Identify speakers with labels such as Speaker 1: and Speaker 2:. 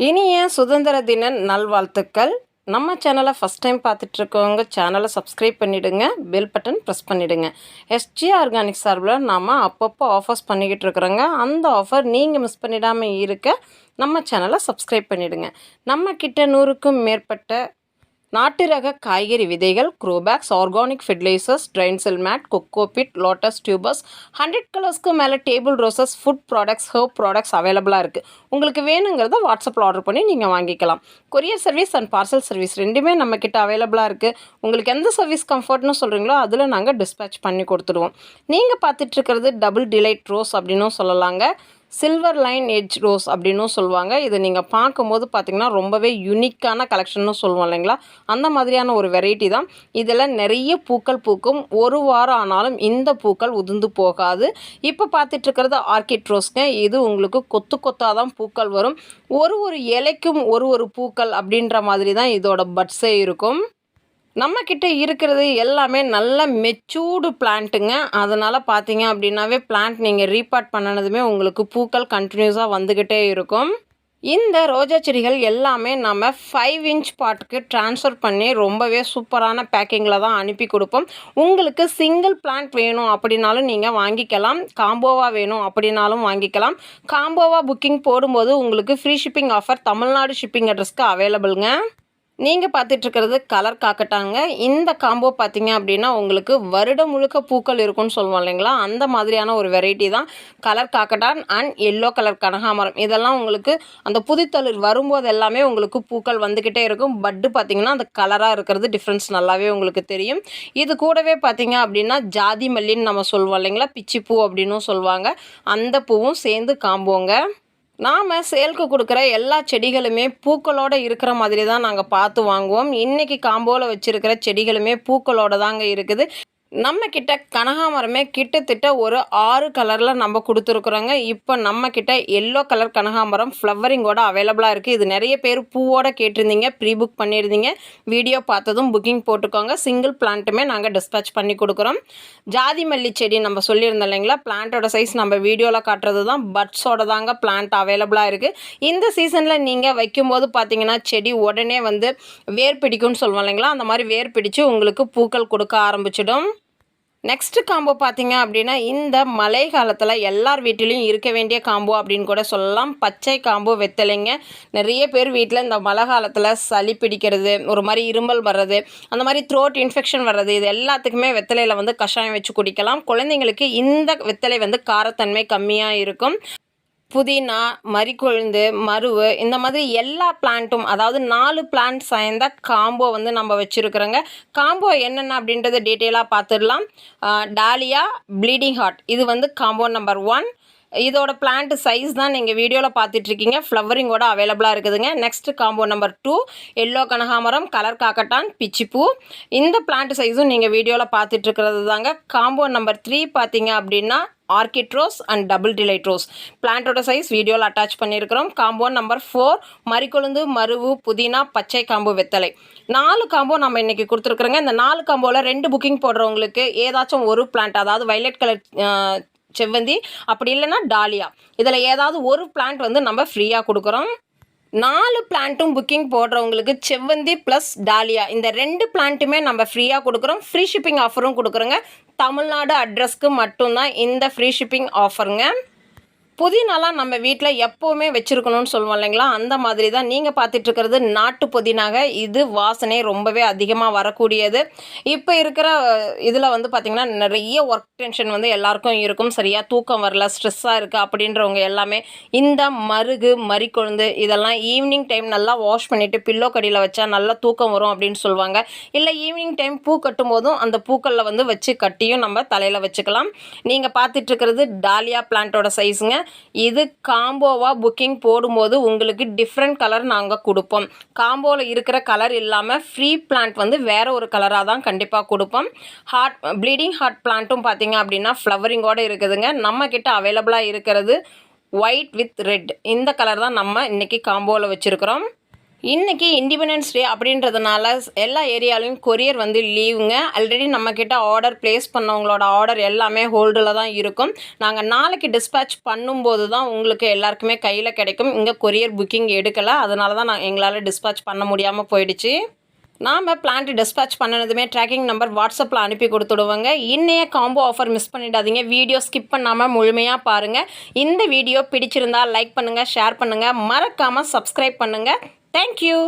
Speaker 1: இனிய சுதந்திர தின நல்வாழ்த்துக்கள். நம்ம சேனலை ஃபஸ்ட் டைம் பார்த்துட்ருக்கவங்க சேனலை சப்ஸ்கிரைப் பண்ணிவிடுங்க, பெல் பட்டன் ப்ரெஸ் பண்ணிவிடுங்க. எஸ்ஜி ஆர்கானிக் சார்பில் நாம் அப்பப்போ ஆஃபர்ஸ் பண்ணிக்கிட்டு இருக்கிறோங்க. அந்த ஆஃபர் நீங்கள் மிஸ் பண்ணிடாமல் இருக்க நம்ம சேனலை சப்ஸ்கிரைப் பண்ணிவிடுங்க. நம்மக்கிட்ட 100க்கும் மேற்பட்ட நாட்டு ரக காய்கறி விதைகள், grow bags, organic fertilisers, drain cell mat, cocopeat, lotus tubers, 100 கலர்ஸ்க்கு மேலே table roses, food products, herb products அவைலபிளாக இருக்குது. உங்களுக்கு வேணுங்கிறத வாட்ஸ்அப்பில் ஆர்டர் பண்ணி நீங்கள் வாங்கிக்கலாம். Courier service and parcel service ரெண்டுமே நம்மக்கிட்ட அவைலபிளாக இருக்குது. உங்களுக்கு எந்த சர்வீஸ் கம்ஃபர்ட்னு சொல்கிறீங்களோ அதில் நாங்கள் டிஸ்பேச் பண்ணி கொடுத்துடுவோம். நீங்கள் பார்த்துட்ருக்கிறது டபுள் டிலைட் ரோஸ் அப்படின்னும் சொல்லலாங்க. சில்வர் லைன் எட்ஜ் ரோஸ் அப்படின்னும் சொல்லுவாங்க. இது நீங்கள் பார்க்கும்போது பார்த்திங்கன்னா ரொம்பவே யூனிக்கான கலெக்ஷன்னு சொல்லுவோம் இல்லைங்களா, அந்த மாதிரியான ஒரு வெரைட்டி தான். இதில் நிறைய பூக்கள் பூக்கும். ஒரு வாரம் ஆனாலும் இந்த பூக்கள் உதிர்ந்து போகாது. இப்போ பார்த்துட்ருக்கிறது ஆர்கிட் ரோஸ்ங்க. இது உங்களுக்கு கொத்து கொத்தாக தான் பூக்கள் வரும். ஒரு இலைக்கும் ஒரு பூக்கள் அப்படின்ற மாதிரி தான் இதோட பட்ஸே இருக்கும். நம்மக்கிட்ட இருக்கிறது எல்லாமே நல்ல மெச்சூர்டு பிளான்ட்டுங்க. அதனால் பார்த்தீங்க அப்படின்னாவே பிளான்ட் நீங்கள் ரீபார்ட் பண்ணினதுமே உங்களுக்கு பூக்கள் கண்டினியூஸாக வந்துக்கிட்டே இருக்கும். இந்த ரோஜா செடிகள் எல்லாமே நம்ம 5 இன்ச் பாட்டுக்கு ட்ரான்ஸ்ஃபர் பண்ணி ரொம்பவே சூப்பரான பேக்கிங்கில் தான் அனுப்பி கொடுப்போம். உங்களுக்கு சிங்கிள் பிளான்ட் வேணும் அப்படின்னாலும் நீங்கள் வாங்கிக்கலாம். காம்போவாக வேணும் அப்படின்னாலும் வாங்கிக்கலாம். காம்போவாக புக்கிங் போடும்போது உங்களுக்கு free shipping offer Tamil Nadu shipping அட்ரஸ்க்கு அவைலபிளுங்க. நீங்கள் பார்த்துட்ருக்கிறது கலர் காக்கட்டாங்க. இந்த காம்போ பார்த்தீங்க அப்படின்னா உங்களுக்கு வருடம் முழுக்க பூக்கள் இருக்குன்னு சொல்லுவோம் இல்லைங்களா, அந்த மாதிரியான ஒரு வெரைட்டி தான் கலர் காக்கட்டான் அண்ட் எல்லோ கலர் கனகாமரம். இதெல்லாம் உங்களுக்கு அந்த புதுத்தளிர் வரும்போது எல்லாமே உங்களுக்கு பூக்கள் வந்துக்கிட்டே இருக்கும். பட்டு பார்த்திங்கன்னா அந்த கலராக இருக்கிறது டிஃப்ரென்ஸ் நல்லாவே உங்களுக்கு தெரியும். இது கூடவே பார்த்திங்க அப்படின்னா ஜாதி மல்லின்னு நம்ம சொல்லுவோம் இல்லைங்களா, பிச்சிப்பூ அப்படின்னும் சொல்லுவாங்க. அந்த பூவும் சேர்ந்து காம்போங்க. நாம் சேலுக்கு கொடுக்குற எல்லா செடிகளுமே பூக்களோடு இருக்கிற மாதிரி தான் நாங்கள் பார்த்து வாங்குவோம். இன்றைக்கி காம்போவில் வச்சுருக்கிற செடிகளுமே பூக்களோடு தாங்க இருக்குது. நம்மக்கிட்ட கனகாமரமே கிட்டத்தட்ட ஒரு 6 கலரில் நம்ம கொடுத்துருக்குறோங்க. இப்போ நம்மக்கிட்ட எல்லோ கலர் கனகாமரம் ஃப்ளவரிங்கோட அவைலபிளாக இருக்குது. இது நிறைய பேர் பூவோடு கேட்டிருந்தீங்க, ப்ரீ புக் பண்ணியிருந்தீங்க. வீடியோ பார்த்ததும் புக்கிங் போட்டுக்கோங்க. சிங்கிள் பிளான்ட்டுமே நாங்கள் டிஸ்பேச் பண்ணி கொடுக்குறோம். ஜாதி மல்லி செடி நம்ம சொல்லியிருந்தோம் இல்லைங்களா, பிளான்ட்டோட சைஸ் நம்ம வீடியோவில் காட்டுறது தான். பட்ஸோட தாங்க பிளான்ட் அவைலபிளாக இருக்குது. இந்த சீசனில் நீங்கள் வைக்கும்போது பார்த்தீங்கன்னா செடி உடனே வந்து வேர் பிடிக்கும்னு சொல்லுவோம் இல்லைங்களா, அந்த மாதிரி வேர் பிடிச்சு உங்களுக்கு பூக்கள் கொடுக்க ஆரம்பிச்சிடும். நெக்ஸ்ட்டு காம்போ பார்த்தீங்க அப்படின்னா இந்த மழை காலத்தில் எல்லார் வீட்டிலையும் இருக்க வேண்டிய காம்போ அப்படின்னு கூட சொல்லலாம். பச்சை காம்போ வெத்தலைங்க. நிறைய பேர் வீட்டில் இந்த மழை காலத்தில் சளி பிடிக்கிறது, ஒரு மாதிரி இருமல் வர்றது, அந்த மாதிரி த்ரோட் இன்ஃபெக்ஷன் வர்றது, இது எல்லாத்துக்குமே வெத்தலையில் வந்து கஷாயம் வச்சு குடிக்கலாம். குழந்தைங்களுக்கு இந்த வெத்தலை வந்து காரத்தன்மை கம்மியாக இருக்கும். புதினா, மறிக்கொழுந்து, மருவு, இந்த மாதிரி எல்லா பிளான்ட்டும், அதாவது 4 பிளான்ட் சேர்ந்த காம்போ வந்து நம்ம வச்சுருக்குறோங்க. காம்போ என்னென்ன அப்படின்றத டீட்டெயிலாக பார்த்துடலாம். டாலியா, ப்ளீடிங் ஹார்ட், இது வந்து காம்போ நம்பர் 1. இதோட பிளான்ட் சைஸ் தான் நீங்கள் வீடியோவில் பார்த்துட்ருக்கீங்க. ஃப்ளவரிங்கோட அவைலபிளாக இருக்குதுங்க. நெக்ஸ்ட்டு காம்போ நம்பர் 2, எல்லோ கனகாமரம், கலர் காக்கட்டான், பிச்சிப்பூ. இந்த பிளான்ட் சைஸும் நீங்கள் வீடியோவில் பார்த்துட்ருக்கிறது தாங்க. காம்போ நம்பர் 3 பார்த்தீங்க அப்படின்னா orchid rose and double delight rose. பிளான்ட்டோட சைஸ் வீடியோவில் அட்டாச் பண்ணியிருக்கிறோம். காம்போ நம்பர் 4, மறிக்கொழுந்து, மருவு, புதினா, பச்சை காம்போ வெத்தலை. 4 காம்போ நம்ம இன்றைக்கி கொடுத்துருக்குறோங்க. இந்த 4 காம்போவில் 2 புக்கிங் போடுறவங்களுக்கு ஏதாச்சும் ஒரு பிளான்ட், அதாவது வைலட் கலர் செவ்வந்தி, அப்படி இல்லைன்னா டாலியா, இதில் ஏதாவது ஒரு பிளான்ட் வந்து நம்ம ஃப்ரீயாக கொடுக்குறோம். 4 பிளான்ட்டும் புக்கிங் போடுறவங்களுக்கு செவ்வந்தி ப்ளஸ் டாலியா, இந்த 2 பிளான்ட்டுமே நம்ம ஃப்ரீயாக கொடுக்குறோம். ஃப்ரீ ஷிப்பிங் ஆஃபரும் கொடுக்குறோங்க. தமிழ்நாடு அட்ரஸ்க்கு மட்டும்தான் இந்த ஃப்ரீ ஷிப்பிங் ஆஃபருங்க. புதினாலாம் நம்ம வீட்டில் எப்போவுமே வச்சுருக்கணும்னு சொல்லுவோம் இல்லைங்களா, அந்த மாதிரி தான் நீங்கள் பார்த்துட்ருக்கிறது நாட்டு புதினாக. இது வாசனை ரொம்பவே அதிகமாக வரக்கூடியது. இப்போ இருக்கிற இதில் வந்து பார்த்திங்கன்னா நிறைய ஒர்க் டென்ஷன் வந்து எல்லாருக்கும் இருக்கும். சரியாக தூக்கம் வரல, ஸ்ட்ரெஸ்ஸாக இருக்குது அப்படின்றவங்க எல்லாமே இந்த மருகு, மறிக்கொழுந்து இதெல்லாம் ஈவினிங் டைம் நல்லா வாஷ் பண்ணிவிட்டு பில்லோ கடியில் வச்சா நல்லா தூக்கம் வரும் அப்படின்னு சொல்லுவாங்க. இல்லை ஈவினிங் டைம் பூ கட்டும் போதும் அந்த பூக்களில் வந்து வச்சு கட்டியும் நம்ம தலையில் வச்சுக்கலாம். நீங்கள் பார்த்துட்ருக்கிறது டாலியா பிளான்ட்டோட சைஸுங்க. இது காம்போவாக புக்கிங் போடும்போது உங்களுக்கு டிஃப்ரெண்ட் கலர் நாங்கள் கொடுப்போம். காம்போவில் இருக்கிற கலர் இல்லாமல் ஃப்ரீ பிளான்ட் வந்து வேறு ஒரு கலராக தான் கண்டிப்பாக கொடுப்போம். ப்ளீடிங் ஹார்ட் பிளான்ட்டும் பார்த்தீங்க அப்படின்னா ஃப்ளவரிங்கோடு இருக்குதுங்க. நம்மக்கிட்ட அவைலபிளாக இருக்கிறது ஒயிட் வித் ரெட். இந்த கலர் தான் நம்ம இன்றைக்கி காம்போவில் வச்சுருக்கிறோம். இன்றைக்கி இண்டிபெண்டன்ஸ் டே அப்படின்றதுனால எல்லா ஏரியாலையும் கொரியர் வந்து லீவுங்க. ஆல்ரெடி நம்மக்கிட்ட ஆர்டர் ப்ளேஸ் பண்ணவங்களோட ஆர்டர் எல்லாமே ஹோல்டில் தான் இருக்கும். நாங்கள் நாளைக்கு டிஸ்பேட்ச் பண்ணும்போது தான் உங்களுக்கு எல்லாருக்குமே கையில் கிடைக்கும். இங்கே கொரியர் புக்கிங் எடுக்கலை, அதனால தான் எங்களால் டிஸ்பேட்ச் பண்ண முடியாமல் போயிடுச்சு. நாம் பிளான்ட் டிஸ்பேட்ச் பண்ணினதுமே ட்ராக்கிங் நம்பர் வாட்ஸ்அப்பில் அனுப்பி கொடுத்துடுவோங்க. இன்னைய காம்போ ஆஃபர் மிஸ் பண்ணிடாதீங்க. வீடியோ ஸ்கிப் பண்ணாமல் முழுமையாக பாருங்கள். இந்த வீடியோ பிடிச்சிருந்தால் லைக் பண்ணுங்கள், ஷேர் பண்ணுங்கள், மறக்காமல் சப்ஸ்கிரைப் பண்ணுங்கள். தேங்க்யூ.